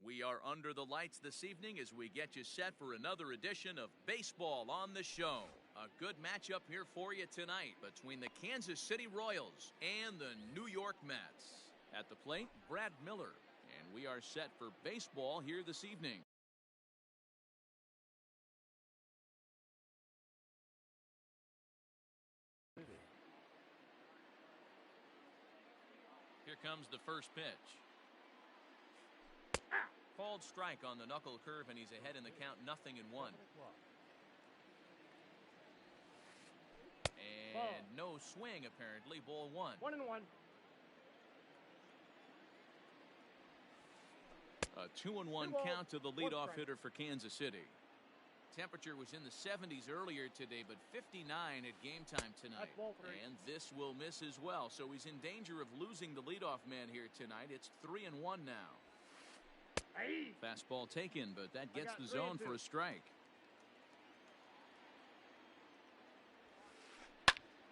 We are under the lights this evening as we get you set for another edition of Baseball on the Show. A good matchup here for you tonight between the Kansas City Royals and the New York Mets. At the plate, Brad Miller. And we are set for baseball here this evening. Here comes the first pitch. Called strike on the knuckle curve, and he's ahead in the count, 0-1. And no swing, apparently. Ball 1. 1-1. A 2-1 count to the leadoff hitter for Kansas City. Temperature was in the 70s earlier today, but 59 at game time tonight. And this will miss as well, so he's in danger of losing the leadoff man here tonight. It's 3-1 now. Fastball taken, but that gets the zone for a strike.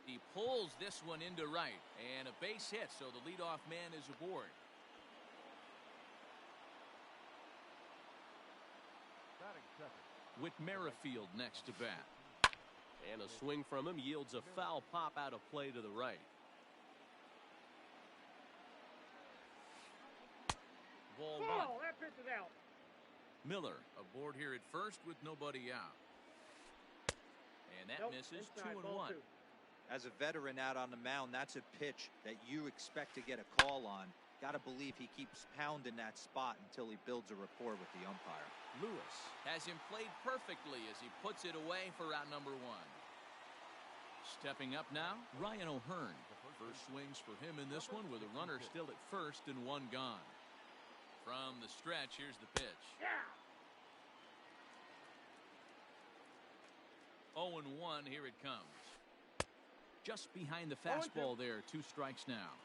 He pulls this one into right, and a base hit, so the leadoff man is aboard. With Merrifield next to bat. And a swing from him yields a foul pop out of play to the right. Ball 1. That pitch is out. Miller aboard here at first with nobody out. And that misses. 2-1. As a veteran out on the mound, that's a pitch that you expect to get a call on. Got to believe he keeps pounding that spot until he builds a rapport with the umpire. Lewis has him played perfectly as he puts it away for out number 1. Stepping up now, Ryan O'Hearn. First swings for him in this one with a runner still at first and 1 gone. From the stretch, here's the pitch. 0-1, here it comes. Just behind the fastball there, 2 strikes now.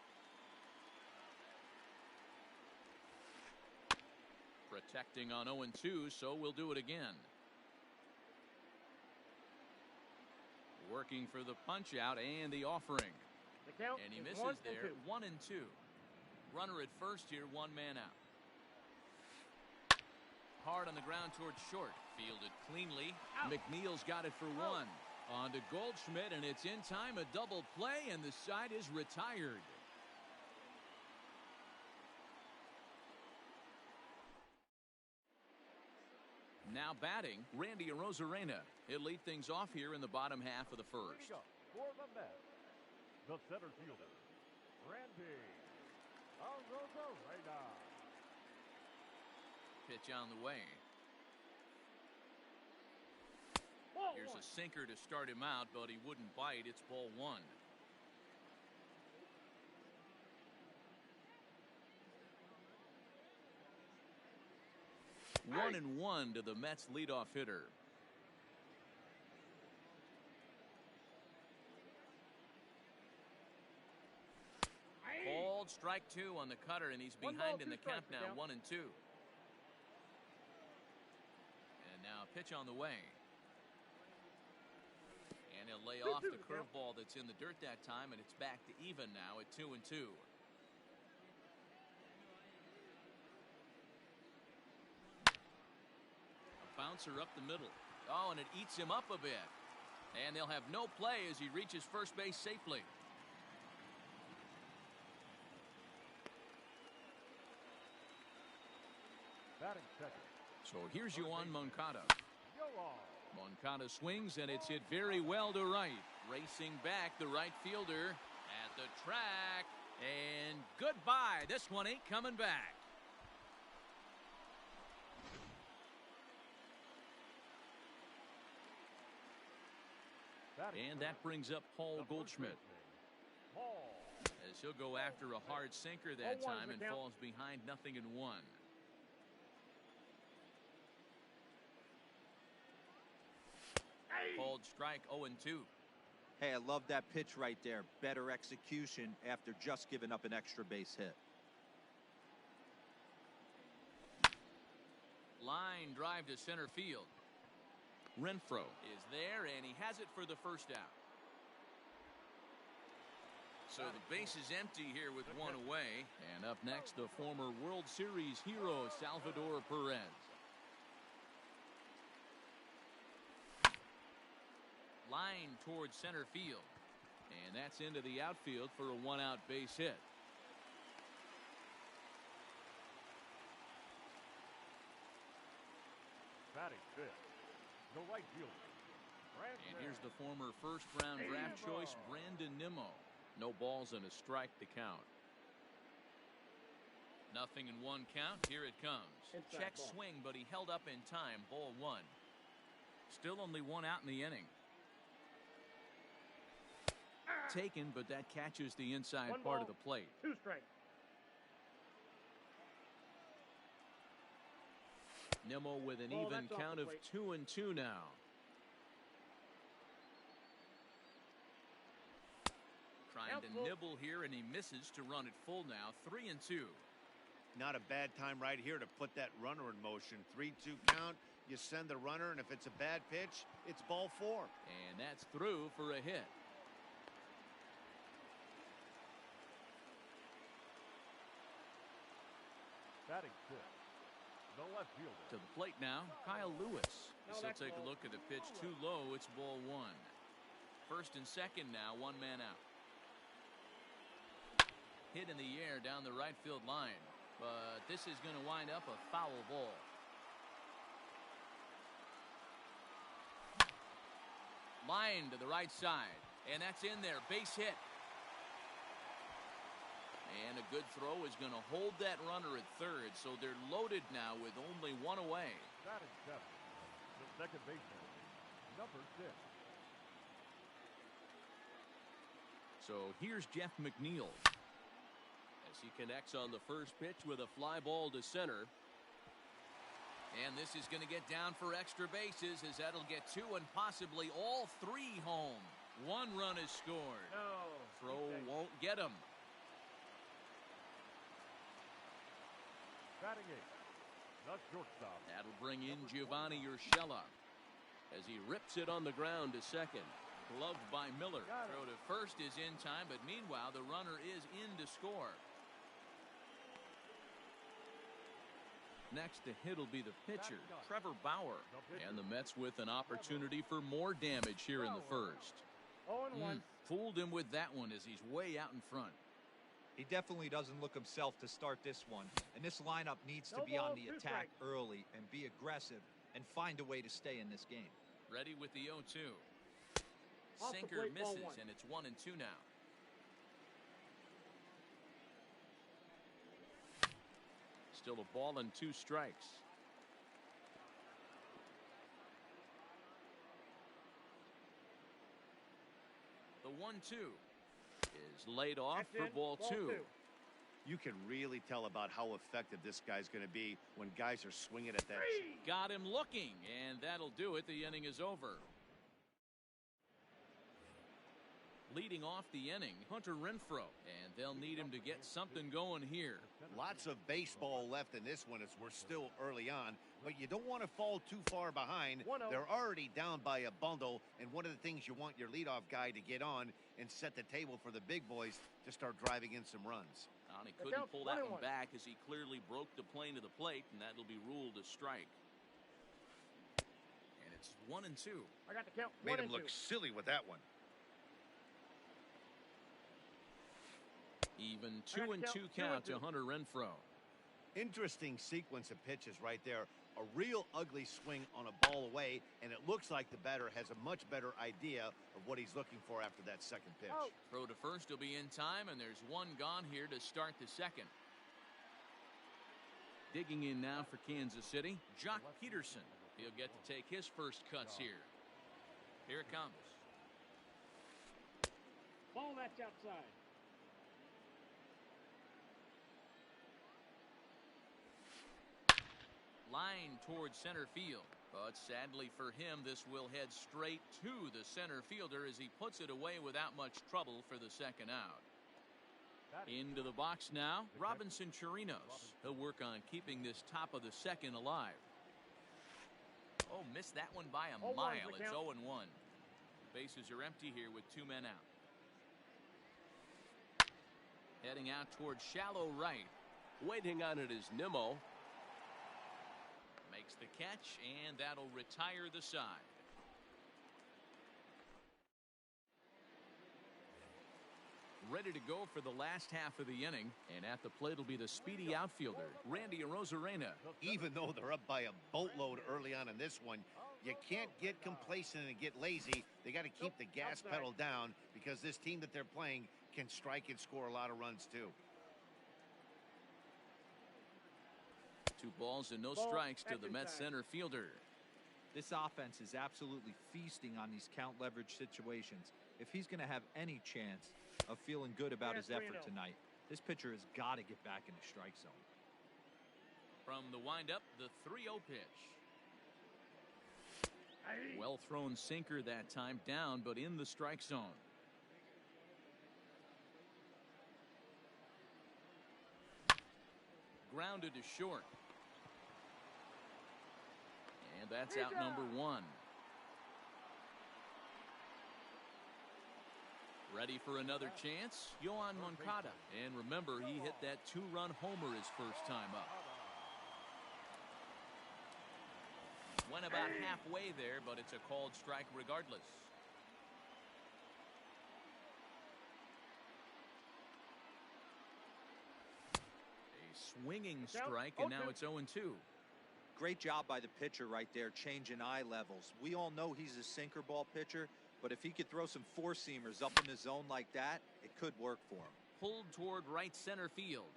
Protecting on 0-2, so we'll do it again. Working for the punch out and the offering. And he misses there. 1-2. Runner at first here, 1 man out. Hard on the ground towards short. Fielded cleanly. McNeil's got it for 1. On to Goldschmidt, and it's in time. A double play, and the side is retired. Now batting, Randy Arozarena. He'll lead things off here in the bottom half of the first. For the Mets, the center fielder, Randy Arozarena. Pitch on the way. Here's a sinker to start him out, but he wouldn't bite. It's ball 1. Hey. 1-1 to the Mets leadoff hitter. Called strike 2 on the cutter, and he's behind in the count now. 1-2. And now a pitch on the way. And he'll lay off the curveball that's in the dirt that time, and it's back to even now at 2-2. A bouncer up the middle. Oh, and it eats him up a bit. And they'll have no play as he reaches first base safely. So here's Yoan Moncada. Moncada swings, and it's hit very well to right. Racing back, the right fielder at the track. And goodbye. This one ain't coming back. And that brings up Paul Goldschmidt. As he'll go after a hard sinker that time and falls behind 0-1. Called strike 0-2. Hey, I love that pitch right there. Better execution after just giving up an extra base hit. Line drive to center field. Renfroe is there, and he has it for the first out. So the base is empty here with one away. And up next, the former World Series hero, Salvador Perez. Line towards center field. And that's into the outfield for a one-out base hit. Batting fifth, the right fielder. And here's the former first-round draft choice, Brandon Nimmo. No balls and a strike to count. Nothing in one count. Here it comes. Check swing, but he held up in time. Ball one. Still only one out in the inning. Taken, but that catches the inside part of the plate. 2 strikes. Nimmo with an even count of 2-2 now. Trying to nibble here, and he misses to run it full now. 3-2. Not a bad time right here to put that runner in motion. 3-2 count. You send the runner, and if it's a bad pitch, it's ball 4. And that's through for a hit. Batting fifth, the left fielder. To the plate now, Kyle Lewis. He'll take a look at the pitch too low. It's ball one. First and second now, one man out. Hit in the air down the right field line, but this is going to wind up a foul ball. Line to the right side, and that's in there. Base hit. And a good throw is going to hold that runner at third, so they're loaded now with only one away. Batting seventh, the second baseman, number 6. So here's Jeff McNeil as he connects on the first pitch with a fly ball to center. And this is going to get down for extra bases, as that'll get 2 and possibly all 3 home. 1 run is scored. No. Throw won't get him. Batting eighth, the shortstop. That'll bring in Giovanni Urshela as he rips it on the ground to second. Gloved by Miller. Throw to first is in time, but meanwhile the runner is in to score. Next to hit will be the pitcher, Trevor Bauer. And the Mets with an opportunity for more damage here in the first. 0-1. Fooled him with that one as he's way out in front. He definitely doesn't look himself to start this one, and this lineup needs to be on the attack early and be aggressive and find a way to stay in this game. Ready with the 0-2. Sinker misses, and it's 1-2 now. Still a ball and 2 strikes. The 1-2 is laid off for ball 2. You can really tell about how effective this guy's going to be when guys are swinging at that. Got him looking, and that'll do it. The inning is over. Leading off the inning, Hunter Renfroe, and they'll need him to get something going here. Lots of baseball left in this one as we're still early on, but you don't want to fall too far behind. They're already down by a bundle, and one of the things you want your leadoff guy to get on and set the table for the big boys to start driving in some runs. And he couldn't pull that one back as he clearly broke the plane to the plate, and that'll be ruled a strike. And it's 1-2. I got the count. Made him look silly with that one. Even 2-2 count to Hunter Renfroe. Interesting sequence of pitches right there. A real ugly swing on a ball away, and it looks like the batter has a much better idea of what he's looking for after that second pitch. Throw to first will be in time, and there's one gone here to start the second. Digging in now for Kansas City, Jock Peterson. He'll get to take his first cuts here. Here it comes. Ball that's outside. Line towards center field, but sadly for him, this will head straight to the center fielder as he puts it away without much trouble for the second out. Into the box now, Robinson Chirinos. He'll work on keeping this top of the second alive. Oh, missed that one by a mile. It's 0-1. Bases are empty here with 2 men out. Heading out towards shallow right. Waiting on it is Nimmo. Makes the catch, and that'll retire the side. Ready to go for the last half of the inning, and at the plate will be the speedy outfielder, Randy Arozarena. Even though they're up by a boatload early on in this one, you can't get complacent and get lazy. They got to keep the gas pedal down because this team that they're playing can strike and score a lot of runs too. 2 balls and no strikes to the Mets center fielder. This offense is absolutely feasting on these count leverage situations. If he's going to have any chance of feeling good about his effort tonight, this pitcher has got to get back in the strike zone. From the windup, the 3-0 pitch. Well thrown sinker that time, down but in the strike zone. Grounded to short. And that's out number 1. Ready for another chance? Yohan Moncada. And remember, he hit that 2-run homer his first time up. Went about halfway there, but it's a called strike regardless. A swinging strike, and now it's 0-2. Great job by the pitcher right there, changing eye levels. We all know he's a sinker ball pitcher, but if he could throw some four-seamers up in the zone like that, it could work for him. Pulled toward right center field.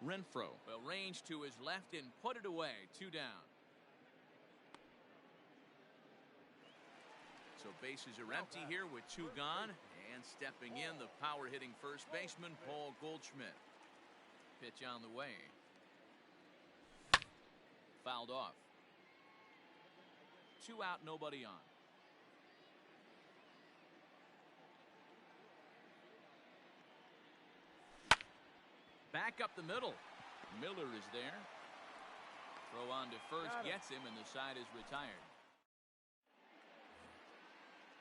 Renfroe will range to his left and put it away. 2 down. So bases are empty here with 2 gone. And stepping in, the power-hitting first baseman, Paul Goldschmidt. Pitch on the way. Fouled off. 2 out, nobody on. Back up the middle. Miller is there. Throw on to first gets him, and the side is retired.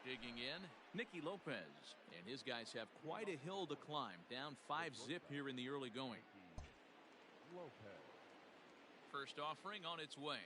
Digging in, Nicky Lopez. And his guys have quite a hill to climb. Down 5-zip here in the early going. First offering on its way.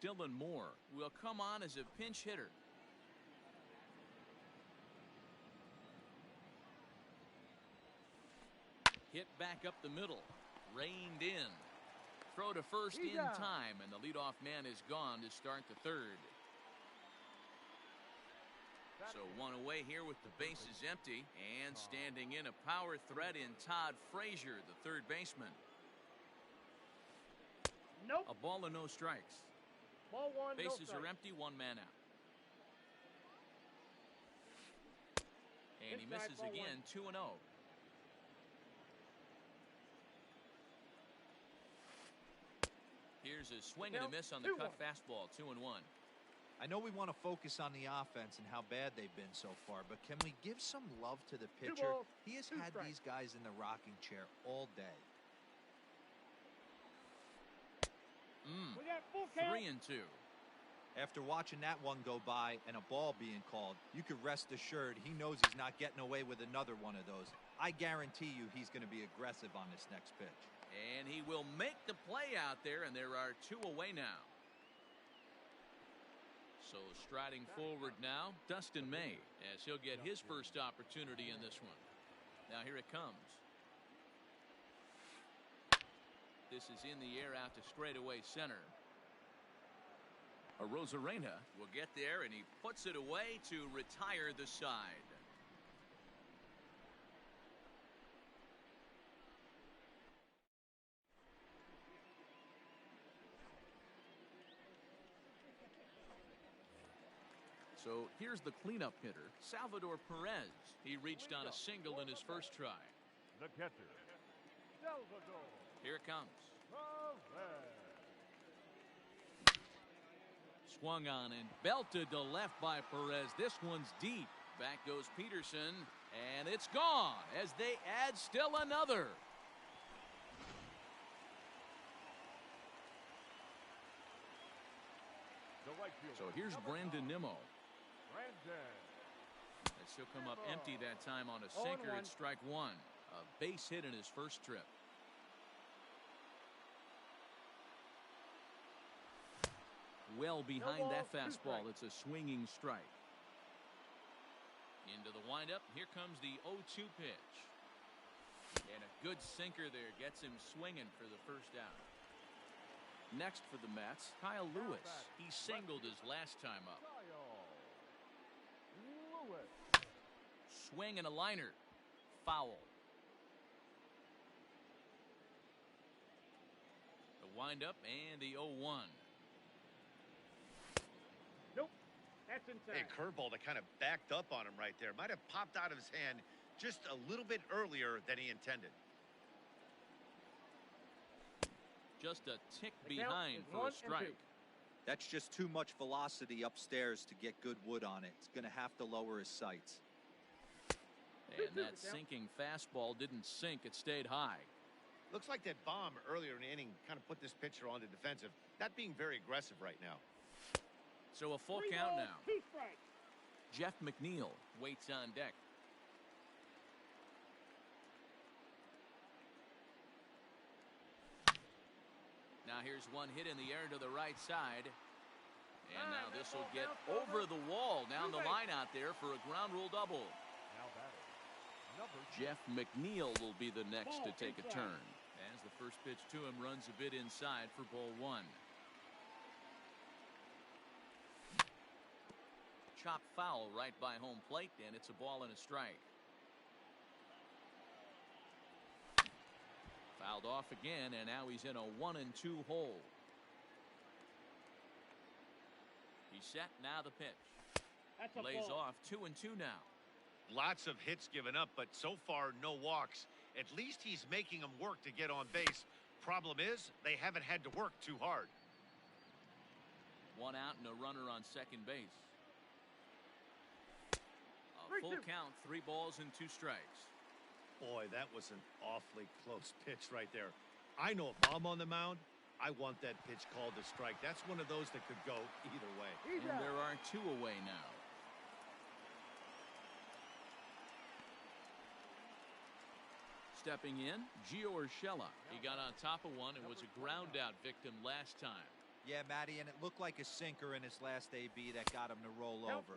Dylan Moore will come on as a pinch hitter. Hit back up the middle. Reined in. Throw to first in time, and the leadoff man is gone to start the third. So 1 away here with the bases empty, and standing in a power threat in Todd Frazier, the third baseman. Nope. A ball and no strikes. Ball 1, Bases no are empty, 1 man out. And he misses again, 2-0. Here's a swing and a miss on the cut fastball, 2-1. I know we want to focus on the offense and how bad they've been so far, but can we give some love to the pitcher? He has had these guys in the rocking chair all day. 3-2. After watching that one go by and a ball being called, you could rest assured he knows he's not getting away with another one of those. I guarantee you he's going to be aggressive on this next pitch. And he will make the play out there, and there are 2 away now. So striding forward now, Dustin May, as he'll get his first opportunity in this one. Now here it comes. This is in the air out to straightaway center. Arozarena will get there, and he puts it away to retire the side. So here's the cleanup hitter, Salvador Perez. He reached on a single in his first try. The catcher, Salvador. Here it comes. Perez. Swung on and belted to left by Perez. This one's deep. Back goes Peterson, and it's gone as they add still another. The right fielder, So here's Brandon Nimmo. Brandon. As he'll come up empty that time on a sinker at strike one. A base hit in his first trip. Well behind that fastball. It's a swinging strike. Into the windup. Here comes the 0-2 pitch. And a good sinker there gets him swinging for the first out. Next for the Mets, Kyle Lewis. He singled his last time up. Lewis. Swing and a liner. Foul. The windup and the 0-1. Nope. That's inside. A curveball that kind of backed up on him right there. Might have popped out of his hand just a little bit earlier than he intended. Just a tick behind for a strike. That's just too much velocity upstairs to get good wood on it. It's going to have to lower his sights. And that sinking fastball didn't sink. It stayed high. Looks like that bomb earlier in the inning kind of put this pitcher on the defensive. Not being very aggressive right now. So a full count now. Jeff McNeil waits on deck. Now here's one hit in the air to the right side. And now this will get over the wall down the line out there for a ground rule double. Now batting. Jeff McNeil will be the next to take a turn. As the first pitch to him runs a bit inside for ball one. Chop foul right by home plate, and it's a ball and a strike. Fouled off again, and now he's in a 1-2 hole. He's set, now the pitch. Lays off 2-2 now. Lots of hits given up, but so far no walks. At least he's making them work to get on base. Problem is, they haven't had to work too hard. One out and a runner on second base. A full count, 3 balls and 2 strikes. Boy, that was an awfully close pitch right there. I know if I'm on the mound, I want that pitch called a strike. That's one of those that could go either way. And there are 2 away now. Stepping in, Gio Urshela. He got on top of one and was a ground out victim last time. Yeah, Matty, and it looked like a sinker in his last AB that got him to roll over.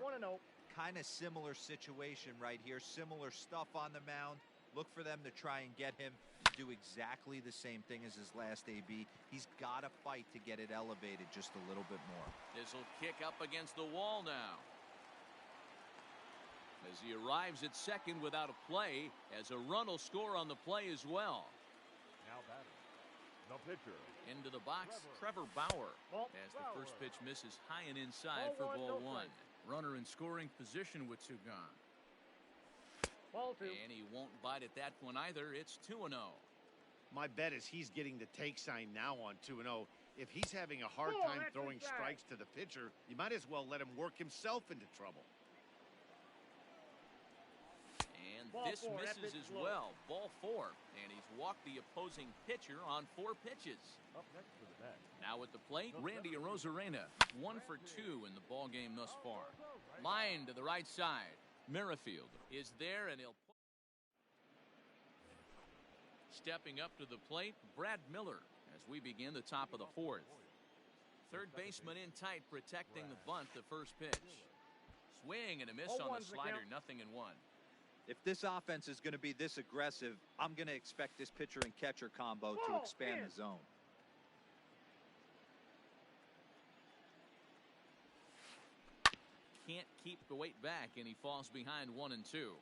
Kind of similar situation right here. Similar stuff on the mound. Look for them to try and get him to do exactly the same thing as his last AB. He's got to fight to get it elevated just a little bit more. This will kick up against the wall now. As he arrives at second without a play, as a run will score on the play as well. Now batting. The pitcher. Into the box, Trevor Bauer. As the first pitch misses high and inside for ball one. Runner in scoring position with 2 gone. And he won't bite at that one either. It's 2-0. My bet is he's getting the take sign now on 2-0. If he's having a hard time throwing strikes to the pitcher, you might as well let him work himself into trouble. And this misses as well. Ball 4. And he's walked the opposing pitcher on 4 pitches. Up next to the bat. Now at the plate, Randy Arozarena. 1 for 2 in the ball game thus far. Line to the right side. Merrifield is there, and he'll stepping up to the plate, Brad Miller, as we begin the top of the 4th. Third baseman in tight, protecting the bunt, the first pitch. Swing and a miss on the slider, 0-1. If this offense is going to be this aggressive, I'm going to expect this pitcher and catcher combo to expand the zone. Can't keep the weight back, and he falls behind 1-2.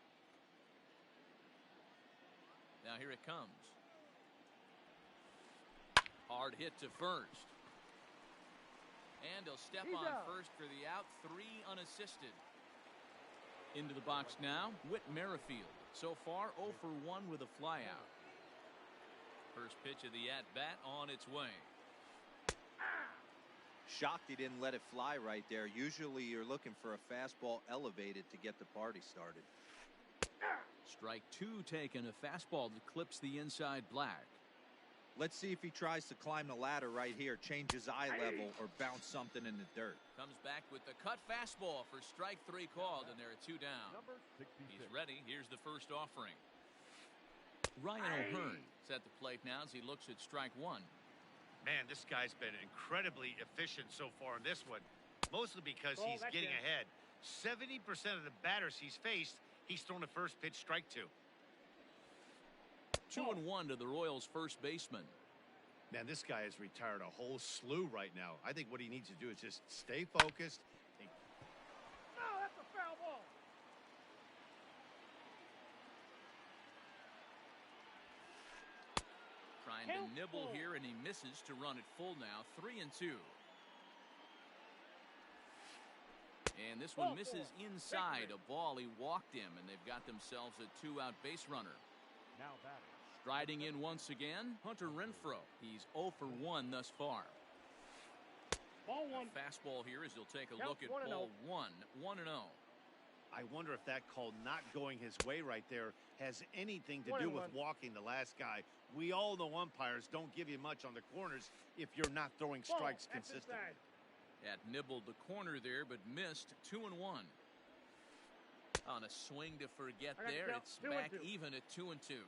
Now here it comes. Hard hit to first. And he'll step on first for the out, 3 unassisted. Into the box now, Whit Merrifield. So far, 0 for 1 with a flyout. First pitch of the at-bat on its way. Shocked he didn't let it fly right there. Usually you're looking for a fastball elevated to get the party started. Strike 2 taken, a fastball that clips the inside black. Let's see if he tries to climb the ladder right here, change his eye level, or bounce something in the dirt. Comes back with the cut fastball for strike 3 called, and there are 2 down. He's ready. Here's the first offering. Ryan O'Hearn's at the plate now as he looks at strike 1. Man, this guy's been incredibly efficient so far in this one, mostly because he's getting ahead. 70% of the batters he's faced, he's thrown the first pitch, strike 2. 2-1 to the Royals' first baseman. Man, this guy has retired a whole slew right now. I think what he needs to do is just stay focused. No, that's a foul ball. Trying to nibble here, and he misses to run it full now. 3-2. And this one misses inside a ball. He walked him, and they've got themselves a 2-out base runner. Now batting. Striding in once again, Hunter Renfroe. He's 0 for 1 thus far. Ball 1. Fastball here as he'll take a look at ball 1. 1-0. I wonder if that call not going his way right there has anything to do with walking the last guy. We all know umpires don't give you much on the corners if you're not throwing strikes consistently. That nibbled the corner there, but missed. 2-1. On a swing to forget there, it's back even at 2-2.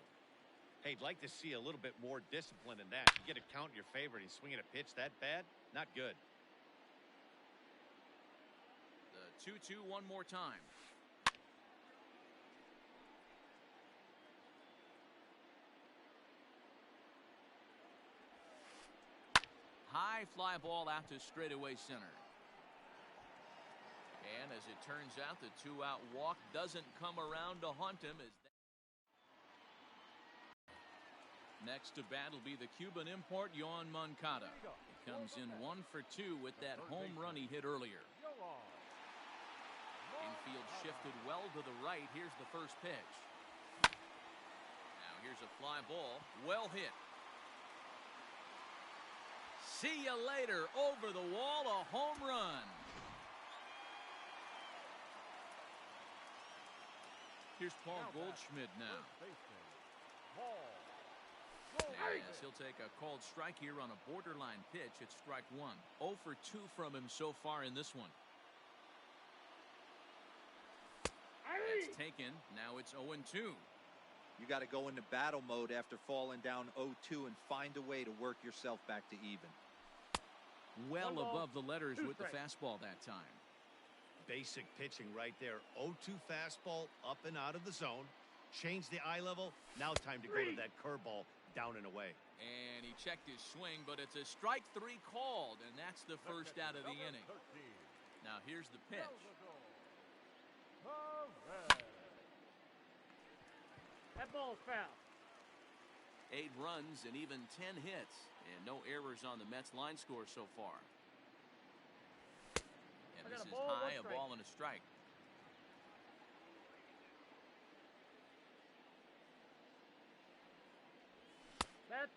Hey, I'd like to see a little bit more discipline in that. You get a count in your favor and he's swinging a pitch that bad? Not good. The 2-2 one more time. High fly ball out to straightaway center. And as it turns out, the 2-out walk doesn't come around to haunt him. Next to bat will be the Cuban import, Yoan Moncada. He comes in 1 for 2 with that home run he hit earlier. Infield shifted well to the right. Here's the first pitch. Now here's a fly ball. Well hit. See you later. Over the wall, a home run. Here's Paul Goldschmidt now. Yes, he'll take a called strike here on a borderline pitch at strike 1. 0 for 2 from him so far in this one. That's taken. Now it's 0-2. You got to go into battle mode after falling down 0-2 and find a way to work yourself back to even. Well above the letters with the fastball that time. Basic pitching right there. 0-2 fastball up and out of the zone. Change the eye level. Now time to go to that curveball down and away. And he checked his swing, but it's a strike 3 called, and that's the first out of the inning. Now here's the pitch. That ball's foul. 8 runs and even 10 hits, and no errors on the Mets line score so far. And this is high, a ball and a strike.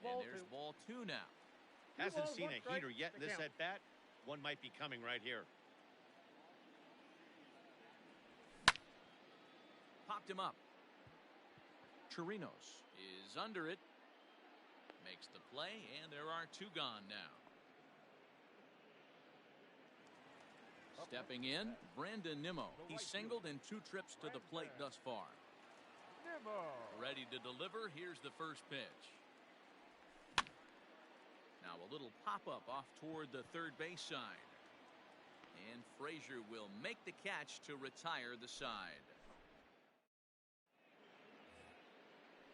And there's ball 2 now. Hasn't seen a heater yet in this at bat. One might be coming right here. Popped him up. Chirinos is under it. Makes the play, and there are 2 gone now. Stepping in, Brandon Nimmo. He singled in 2 trips to the plate thus far. Ready to deliver. Here's the first pitch. Now a little pop-up off toward the third base side. And Frazier will make the catch to retire the side.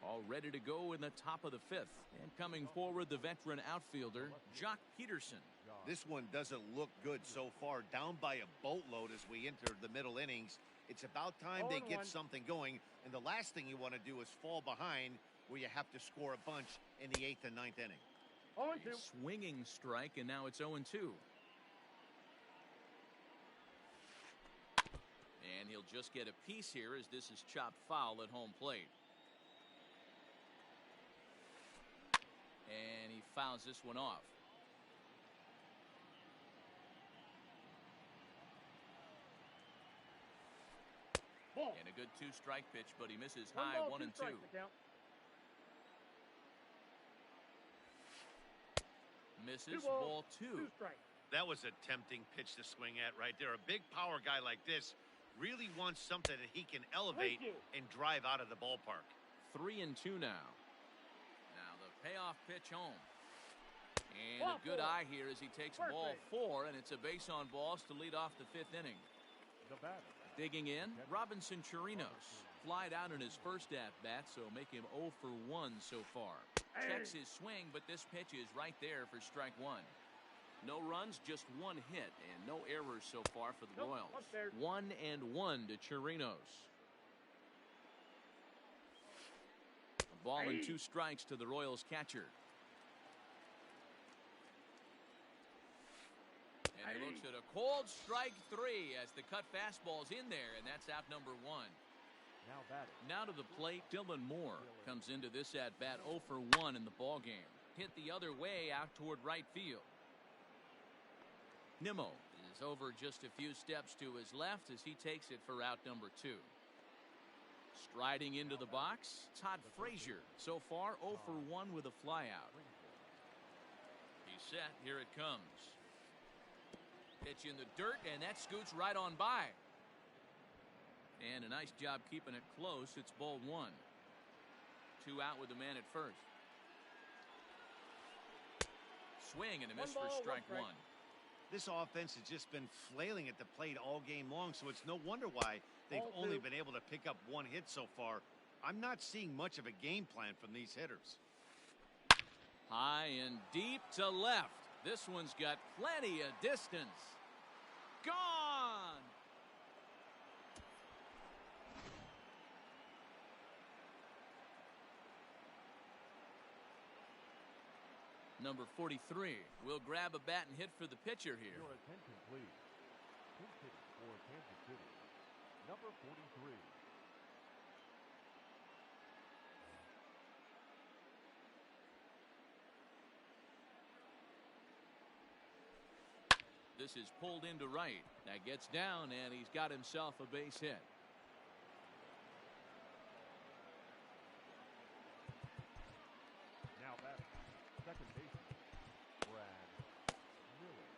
All ready to go in the top of the 5th. And coming forward, the veteran outfielder, Jock Peterson. This one doesn't look good so far. Down by a boatload as we enter the middle innings. It's about time they get something going. And the last thing you want to do is fall behind where you have to score a bunch in the 8th and 9th inning. A swinging strike, and now it's 0-2. And he'll just get a piece here as this is chopped foul at home plate. And he fouls this one off. Ball. And a good 2-strike pitch, but he misses high 1 and 2. Misses ball 2. That was a tempting pitch to swing at right there. A big power guy like this really wants something that he can elevate and drive out of the ballpark. 3 and 2 now. Now the payoff pitch home. And a good eye here as he takes ball 4, and it's a base on balls to lead off the 5th inning. The batter. Digging in, Robinson Chirinos. Flied out in his first at-bat, so make him 0 for 1 so far. Checks his swing, but this pitch is right there for strike 1. No runs, just 1 hit, and no errors so far for the Royals. 1-1 to Chirinos. A ball and 2 strikes to the Royals catcher. And he looks at a cold strike 3 as the cut fastball's in there, and that's out number 1. Now batting. Now to the plate, Dylan Moore comes into this at-bat 0 for 1 in the ballgame. Hit the other way out toward right field. Nimmo is over just a few steps to his left as he takes it for out number 2. Striding into the box, Todd Frazier. So far 0 for 1 with a flyout. He's set. Here it comes. Pitch in the dirt, and that scoots right on by. And a nice job keeping it close. It's ball 1. 2 out with the man at first. Swing and a miss for strike 1. This offense has just been flailing at the plate all game long, so it's no wonder why they've only been able to pick up 1 hit so far. I'm not seeing much of a game plan from these hitters. High and deep to left. This one's got plenty of distance. Gone! Number 43 will grab a bat and hit for the pitcher here. Your attention, please. Pinch hitting for Kansas City. Number 43. This is pulled into right. That gets down, and he's got himself a base hit. Now batting. Second baseman, Brad Miller.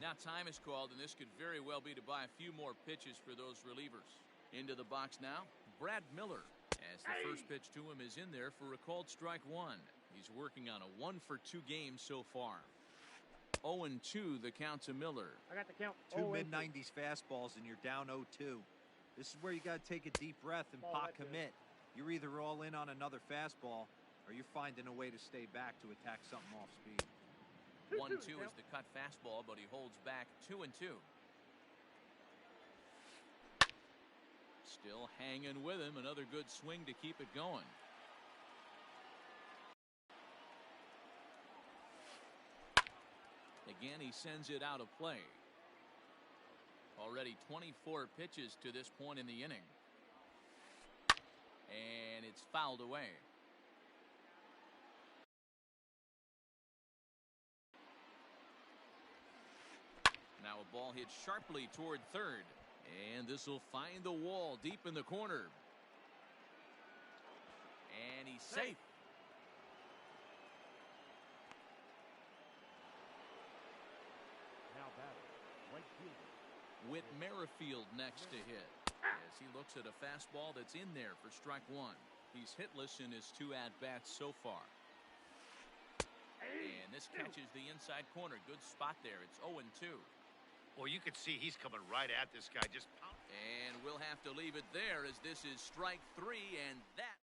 Now time is called, and this could very well be to buy a few more pitches for those relievers. Into the box now, Brad Miller. As the first pitch to him is in there for a called strike 1. He's working on a 1 for 2 game so far. 0-2 the count to Miller. I got the count. 2 mid-90s fastballs and you're down 0-2. This is where you got to take a deep breath and pot commit. You're either all in on another fastball or you're finding a way to stay back to attack something off speed. 1-2 is the cut fastball, but he holds back 2-2. Still hanging with him. Another good swing to keep it going. Again, he sends it out of play. Already 24 pitches to this point in the inning. And it's fouled away. Now a ball hit sharply toward third. And this will find the wall deep in the corner. And he's safe. Now batting. Right fielder. Whit Merrifield next to hit. As he looks at a fastball that's in there for strike 1. He's hitless in his 2 at-bats so far. And this catches the inside corner. Good spot there. It's 0-2. Well, you can see he's coming right at this guy. Just pound. And we'll have to leave it there as this is strike 3, and that.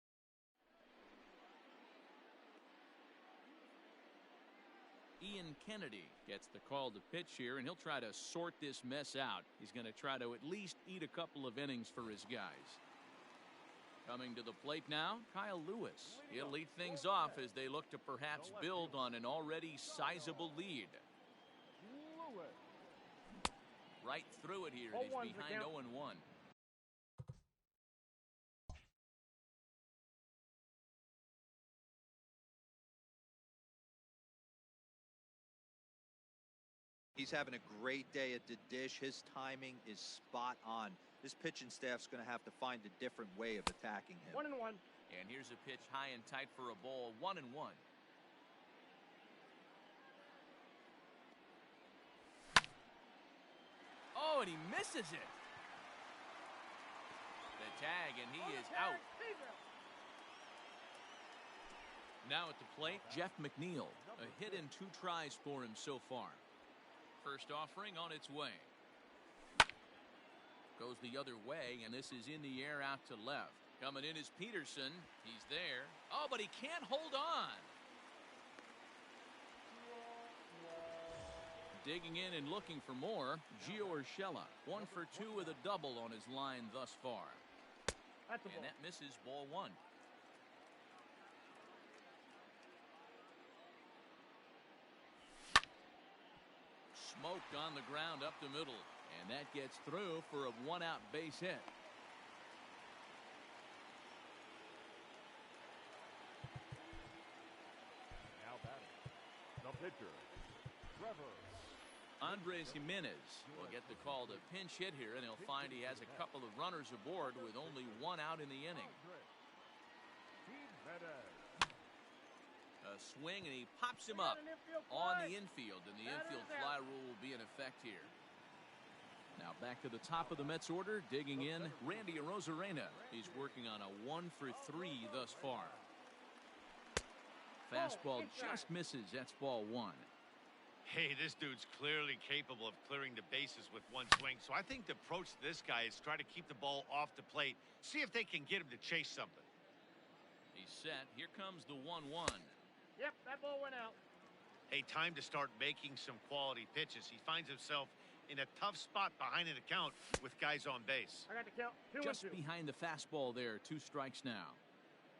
Ian Kennedy gets the call to pitch here, and he'll try to sort this mess out. He's going to try to at least eat a couple of innings for his guys. Coming to the plate now, Kyle Lewis. He'll lead things off as they look to perhaps build on an already sizable lead. Right through it here. He's behind 0-1. He's having a great day at the dish. His timing is spot on. This pitching staff's going to have to find a different way of attacking him. 1-1. And here's a pitch high and tight for a ball. 1-1. Oh, and he misses it. The tag, and he is out. Now at the plate, Jeff McNeil. A hit and 2 tries for him so far. First offering on its way. Goes the other way, and this is in the air out to left. Coming in is Peterson. He's there. Oh, but he can't hold on. Digging in and looking for more, Gio Urshela. 1 for 2 with a double on his line thus far. And that misses ball 1. Smoked on the ground up the middle, and that gets through for a 1-out base hit. Now batting, the pitcher, Trevor. Andres Jimenez will get the call to pinch hit here, and he'll find he has a couple of runners aboard with only 1 out in the inning. A swing, and he pops him up on the infield, and the infield fly rule will be in effect here. Now back to the top of the Mets order, digging in, Randy Arozarena. He's working on a 1 for 3 thus far. Fastball just misses. That's ball 1. Hey, this dude's clearly capable of clearing the bases with 1 swing. So I think the approach to this guy is try to keep the ball off the plate. See if they can get him to chase something. He's set. Here comes the 1-1. Yep, that ball went out. Hey, time to start making some quality pitches. He finds himself in a tough spot behind an account with guys on base. I got to count 2 Just and 2. behind the fastball there. 2 strikes now.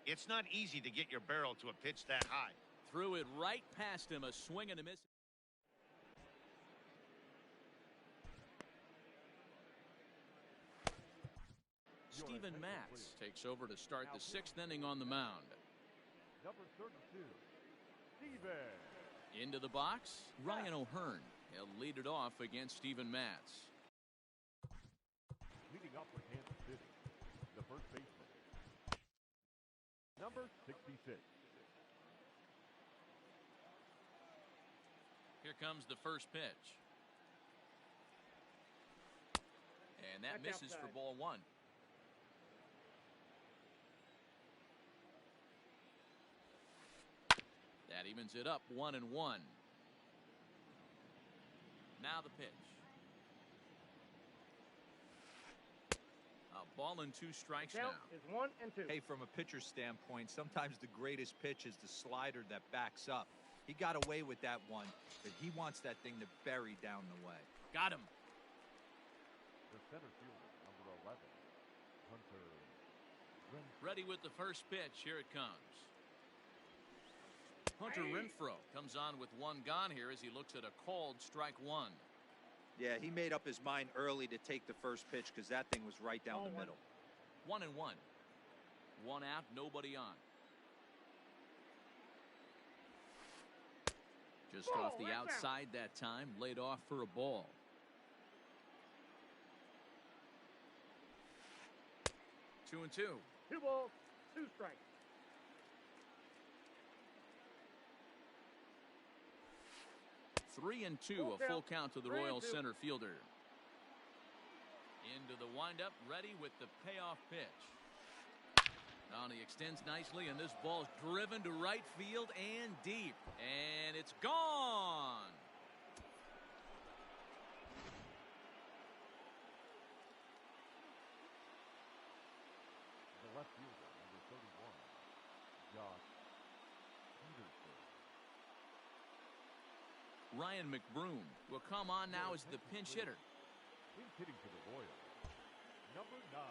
It's not easy to get your barrel to a pitch that high. Threw it right past him. A swing and a miss. Steven Matz takes over to start the 6th inning on the mound. Number 32, Steven. Into the box, Ryan O'Hearn. He'll lead it off against Steven Matz. Leading up for Kansas City, the first baseman, number 66. Here comes the first pitch. And that That's misses outside. for ball 1. That evens it up 1-1. Now the pitch. A ball and 2 strikes Count now. is 1 and 2. Hey, from a pitcher's standpoint, sometimes the greatest pitch is the slider that backs up. He got away with that one, but he wants that thing to bury down the way. Got him. The center fielder, number 11, Hunter. Ready with the first pitch. Here it comes. Hunter Renfroe comes on with 1 gone here as he looks at a called strike 1. Yeah, he made up his mind early to take the first pitch because that thing was right down the middle. 1-1. 1 out, nobody on. Just off the outside that time, laid off for a ball. Two and 2. 2 balls, 2 strikes. 3 and 2, a full count to the Royals center fielder. Into the windup, ready with the payoff pitch. Now he extends nicely, and this ball's driven to right field and deep. And it's gone. The left fielder, number 31, Josh Peterson. Ryan McBroom will come on now as the pinch hitter. In hitting for the Royals, number 9,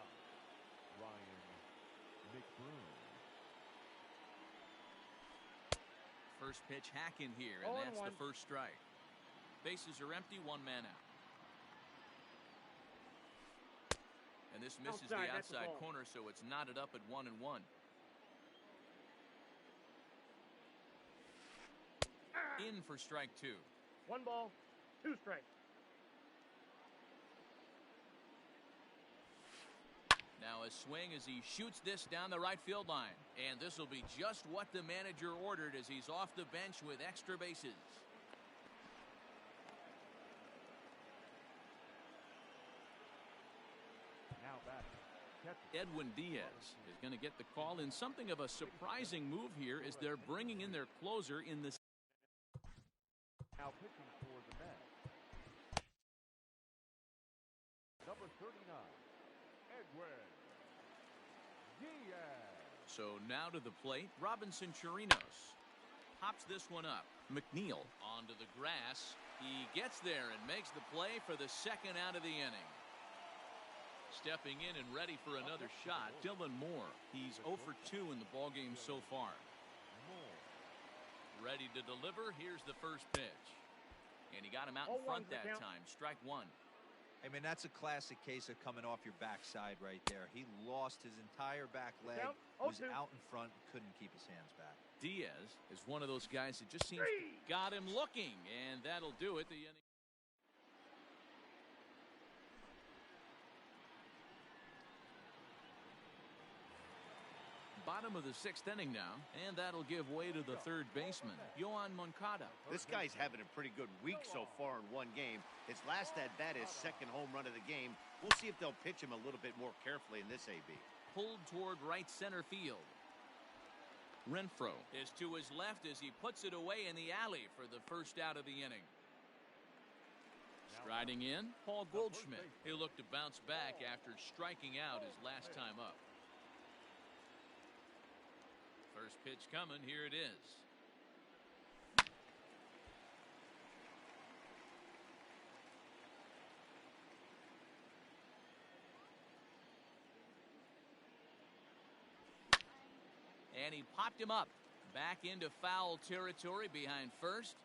Ryan First pitch hack in here, and that's the first strike. Bases are empty, one man out. And this misses the outside corner, so it's knotted up at 1-1. In for strike two. 1 ball, 2 strikes. Now a swing as he shoots this down the right field line. And this will be just what the manager ordered as he's off the bench with extra bases. Now back. Edwin Diaz is going to get the call in something of a surprising move here as they're bringing in their closer in this. Now pitching for the Mets. Number 39, Edwin Diaz. So now to the plate, Robinson Chirinos pops this one up. McNeil onto the grass. He gets there and makes the play for the second out of the inning. Stepping in and ready for another shot, Dylan Moore. He's 0 for 2 in the ballgame so far. Ready to deliver. Here's the first pitch. And he got him out in front that time. Strike one. I mean, that's a classic case of coming off your backside right there. He lost his entire back leg, was out in front, couldn't keep his hands back. Diaz is one of those guys that just seems got him looking, and that'll do it. The inning. Bottom of the 6th inning now, and that'll give way to the third baseman, Yohan Moncada. This guy's having a pretty good week so far in one game. His last at bat is second home run of the game. We'll see if they'll pitch him a little bit more carefully in this AB. Pulled toward right center field. Renfroe is to his left as he puts it away in the alley for the first out of the inning. Striding in, Paul Goldschmidt. He'll look to bounce back after striking out his last time up. First pitch coming, here it is. And he popped him up. Back into foul territory behind first.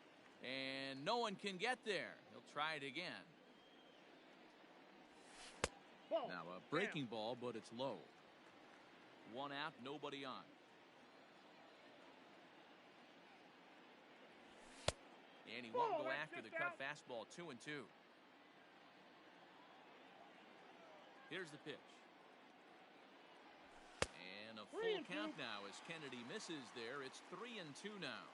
And no one can get there. He'll try it again. Now a breaking ball, but it's low. One out, nobody on. And he won't go after the cut fastball. 2-2. Here's the pitch. And a full count now as Kennedy misses there. It's 3-2 now.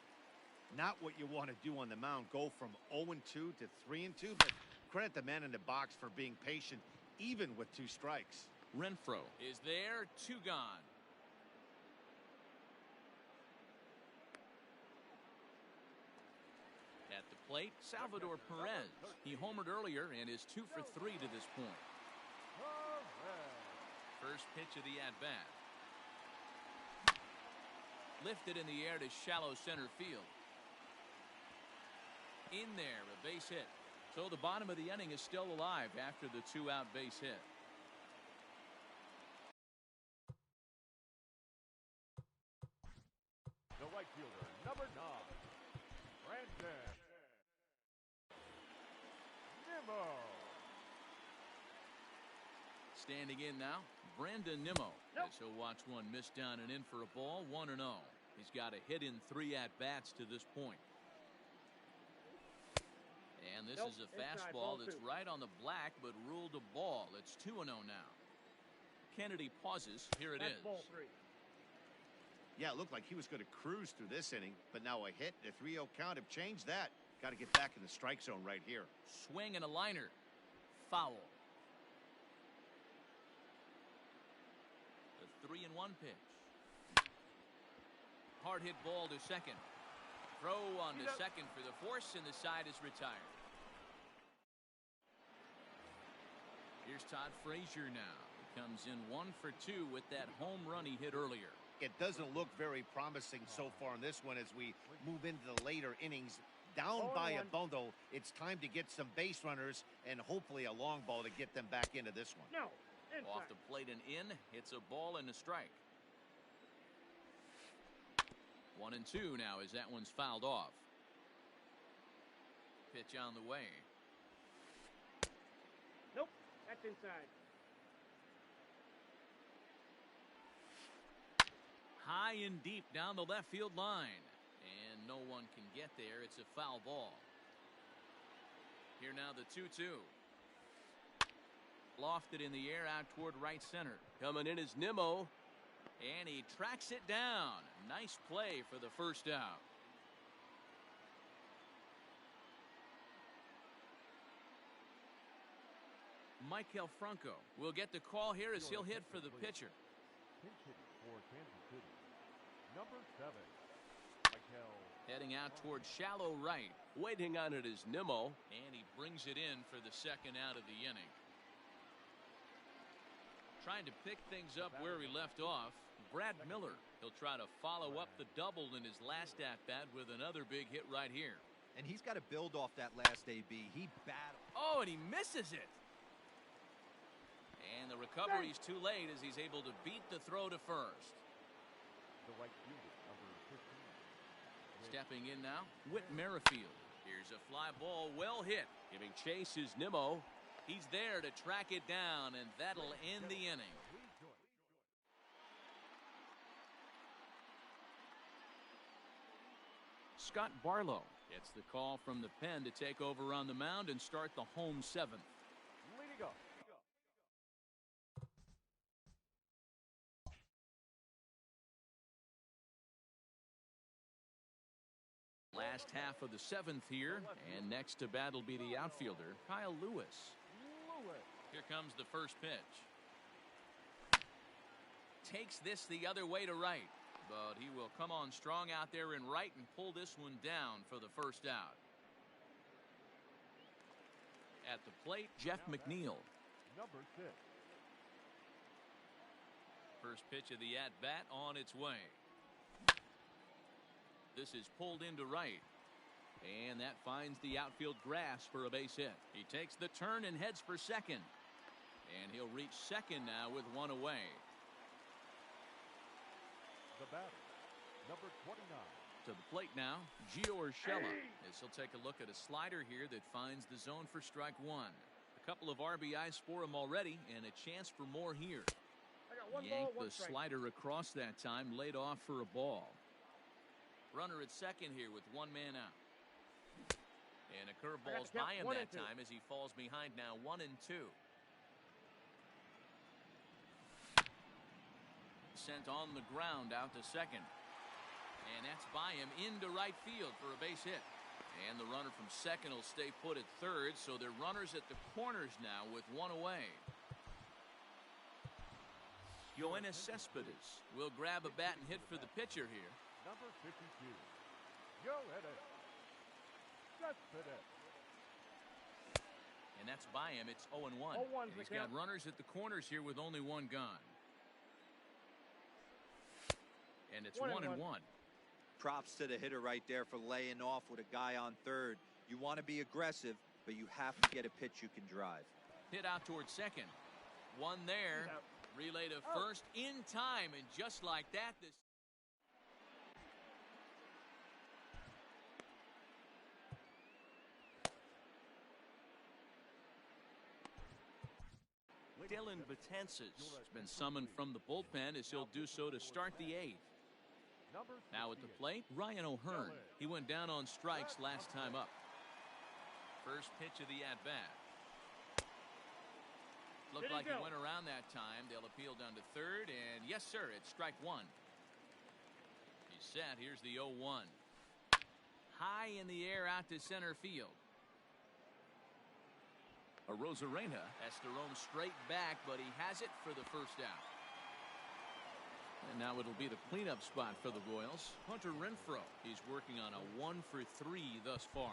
Not what you want to do on the mound. Go from 0-2 to 3-2, but credit the man in the box for being patient, even with 2 strikes. Renfroe is there. 2 gone. At the plate, Salvador Perez. He homered earlier and is 2 for 3 to this point. First pitch of the at-bat. Lifted in the air to shallow center field. In there, a base hit. So the bottom of the inning is still alive after the 2-out base hit. The right fielder, number 9, Brandon Nimmo. Standing in now, Brandon Nimmo. As he'll watch one miss down and in for a ball. 1-0. He's got a hit in 3 at-bats to this point. And this is a fastball that's right on the black, but ruled a ball. It's 2-0 now. Kennedy pauses. Here it is. Yeah, it looked like he was going to cruise through this inning, but now a hit, a 3-0 count have changed that. Got to get back in the strike zone right here. Swing and a liner. Foul. The 3-1 pitch. Hard hit ball to second. Throw on to second for the force, and the side is retired. Here's Todd Frazier now. He comes in 1 for 2 with that home run he hit earlier. It doesn't look very promising so far in this one as we move into the later innings. Down by a bundle, it's time to get some base runners and hopefully a long ball to get them back into this one. Off the plate and in, it's a ball and a strike. 1-2 now as that one's fouled off. Pitch on the way. Nope, that's inside. High and deep down the left field line. And no one can get there. It's a foul ball. Here now the 2-2. Lofted in the air out toward right center. Coming in is Nimmo. And he tracks it down. Nice play for the first out. Michael Franco will get the call here as he'll hit for the pitcher. Pinch hitting for Kansas City. Number 7, Michael. Heading out toward shallow right. Waiting on it is Nimmo. And he brings it in for the second out of the inning. Trying to pick things up where he left off. Brad Miller. He'll try to follow up the double in his last at-bat with another big hit right here. And he's got to build off that last AB. He battled. Oh, and he misses it. And the recovery's too late as he's able to beat the throw to first. The right fielder, number 15. Stepping in now, Whit Merrifield. Here's a fly ball, well hit. Giving chase is Nimmo. He's there to track it down, and that'll end the inning. Scott Barlow gets the call from the pen to take over on the mound and start the home seventh. Leading up. Last half of the seventh here, and next to bat will be the outfielder, Kyle Lewis. Here comes the first pitch. Takes this the other way to right, but he will come on strong out there in right and pull this one down for the first out. At the plate, Jeff McNeil. Number 6. First pitch of the at-bat on its way. This is pulled into right. And that finds the outfield grass for a base hit. He takes the turn and heads for second. And he'll reach second now with one away. The batter, number 29. To the plate now, Gio Urshela. As he'll take a look at a slider here that finds the zone for strike one. A couple of RBIs for him already, and a chance for more here. I got one Yanked ball, one the strike. slider across that time, laid off for a ball. Runner at second here with one man out. And a curveball's by him that time as he falls behind now 1-2. Sent on the ground out to second. And that's by him into right field for a base hit. And the runner from second will stay put at third, so they're runners at the corners now with one away. Yoenis Cespedes will grab a bat and hit for the pitcher here. Number 52. Yoenis Cespedes. And that's by him. It's 0-1. 0-1 He's got runners at the corners here with only one gone. And it's 1-1. Props to the hitter right there for laying off with a guy on third. You want to be aggressive, but you have to get a pitch you can drive. Hit out towards second. One there. Relay to first in time. And just like that, this Dylan Betances has been summoned from the bullpen as he'll do so to start the eighth. Now at the plate, Ryan O'Hearn. He went down on strikes last time up. First pitch of the at-bat. Looked like he went around that time. They'll appeal down to third, and yes, sir, it's strike one. He's set. Here's the 0-1. High in the air out to center field. Arozarena has to roam straight back, but he has it for the first out. And now it'll be the cleanup spot for the Royals. Hunter Renfroe. He's working on a 1-for-3 thus far.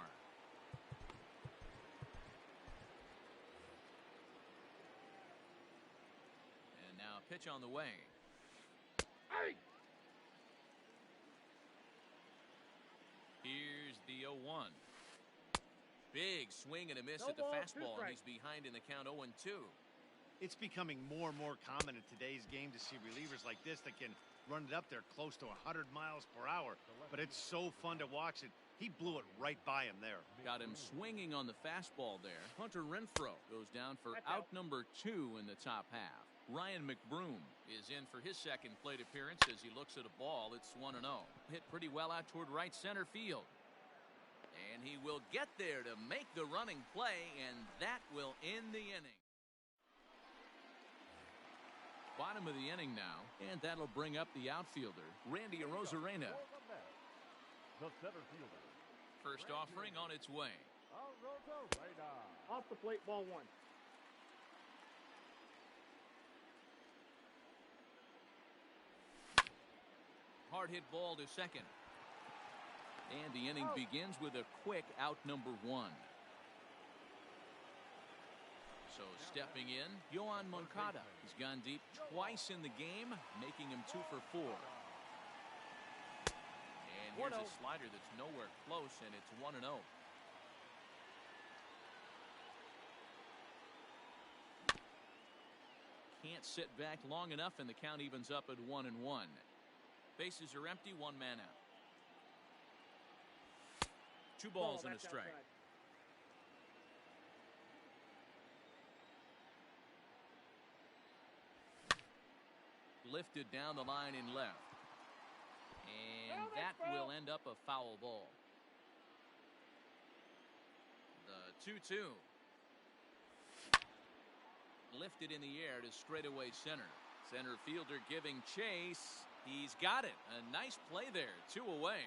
And now a pitch on the way. Here's the 0-1. Big swing and a miss at the fastball, and he's behind in the count 0-2. It's becoming more and more common in today's game to see relievers like this that can running up there close to 100 miles per hour. But it's so fun to watch it. He blew it right by him there. Got him swinging on the fastball there. Hunter Renfroe goes down for out number 2 in the top half. Ryan McBroom is in for his second plate appearance as he looks at a ball. It's 1-0. Hit pretty well out toward right center field. And he will get there to make the running play, and that will end the inning. Bottom of the inning now, and that'll bring up the outfielder, Randy Arozarena. The center fielder. First offering on its way. Off the plate, ball 1. Hard hit ball to second. And the inning begins with a quick out number 1. So stepping in, Yohan Moncada. He's gone deep twice in the game, making him 2 for 4. And here's a slider that's nowhere close, and it's 1-0. Can't sit back long enough, and the count evens up at 1-1. Bases are empty, 1 man out. 2 balls and a strike. Outside. Lifted down the line in left. And that will end up a foul ball. The 2-2. Lifted in the air to straightaway center. Center fielder giving chase. He's got it. A nice play there. 2 away.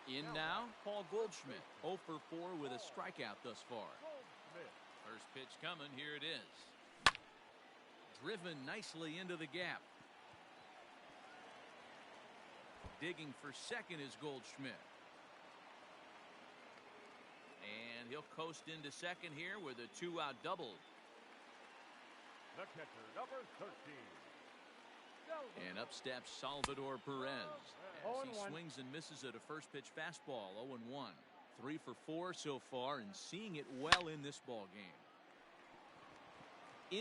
In now, Paul Goldschmidt. 0 for 4 with a strikeout thus far. First pitch coming. Here it is. Driven nicely into the gap. Digging for second is Goldschmidt. And he'll coast into second here with a 2-out double. The catcher, number 13. And up steps Salvador Perez as he 0-1. swings and misses at a first pitch fastball. 0-1. 3 for 4 so far, and seeing it well in this ball game.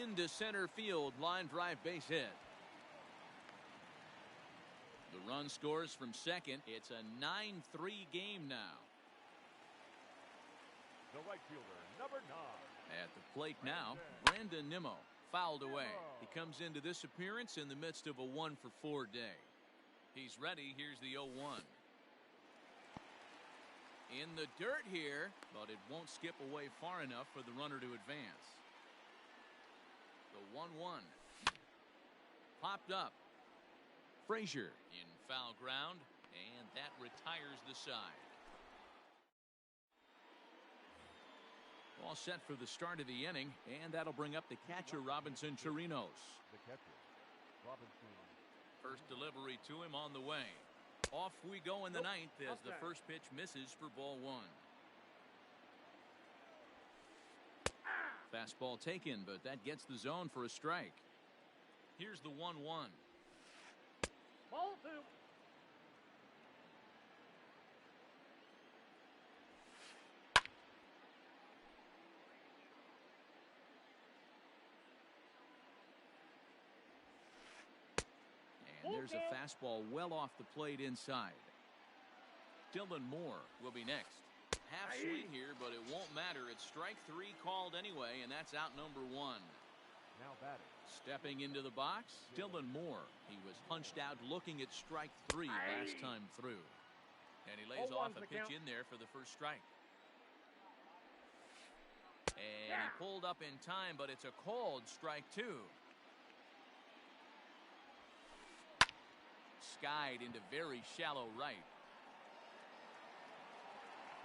Into center field, line drive base hit. The run scores from second. It's a 9-3 game now. The right fielder, number 9. At the plate now, Brandon Nimmo. Fouled away. He comes into this appearance in the midst of a 1 for 4 day. He's ready. Here's the 0-1. In the dirt here, but it won't skip away far enough for the runner to advance. The 1-1. Popped up. Frazier in foul ground, and that retires the side. All set for the start of the inning, and that'll bring up the catcher, Robinson Chirinos. The catcher, Robinson. First delivery to him on the way. Off we go in the ninth as the first pitch misses for ball 1. Fastball taken, but that gets the zone for a strike. Here's the 1-1. Ball 2. And there's a fastball well off the plate inside. Dylan Moore will be next. Half swing here, but it won't matter. It's strike 3 called anyway, and that's out number 1. Now batting. Stepping into the box, Dylan Moore. He was punched out looking at strike 3 last time through. And he lays off a pitch in there for the first strike. And he pulled up in time, but it's a called strike 2. Skied into very shallow right.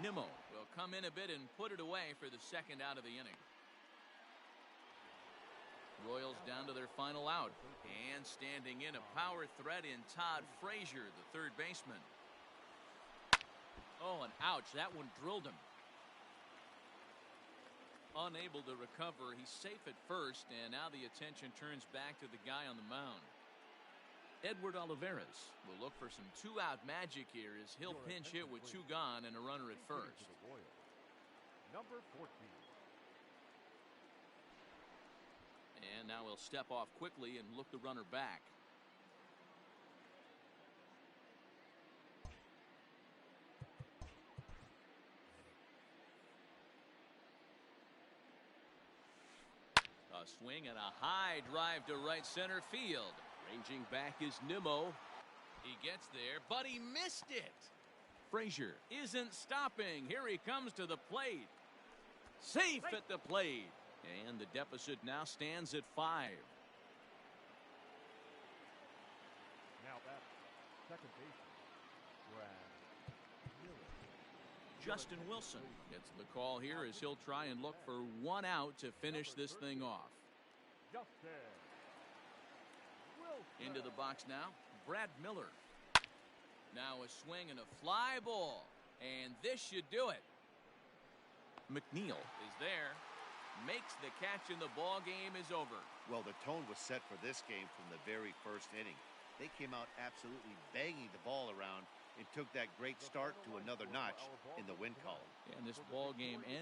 Nimmo will come in a bit and put it away for the second out of the inning. Royals down to their final out. And standing in a power threat in Todd Frazier, the third baseman. Oh, and ouch, that one drilled him. Unable to recover, he's safe at first, and now the attention turns back to the guy on the mound. Edward Olivares will look for some 2-out magic here as he'll pinch hit with 2 gone and a runner at first. Number 14. And now he'll step off quickly and look the runner back. A swing and a high drive to right center field. Ranging back is Nimmo. He gets there, but he missed it. Frazier isn't stopping. Here he comes to the plate. Safe at the plate. And the deficit now stands at 5. Now that's second baseman, Brad Miller. Justin Wilson gets the call here as he'll try and look for one out to finish this thing off. Justin Wilson. Into the box now, Brad Miller. Now a swing and a fly ball. And this should do it. McNeil is there. Makes the catch and the ball game is over. Well, the tone was set for this game from the very first inning. They came out absolutely banging the ball around and took that great start to another notch in the win column. And this ball game ends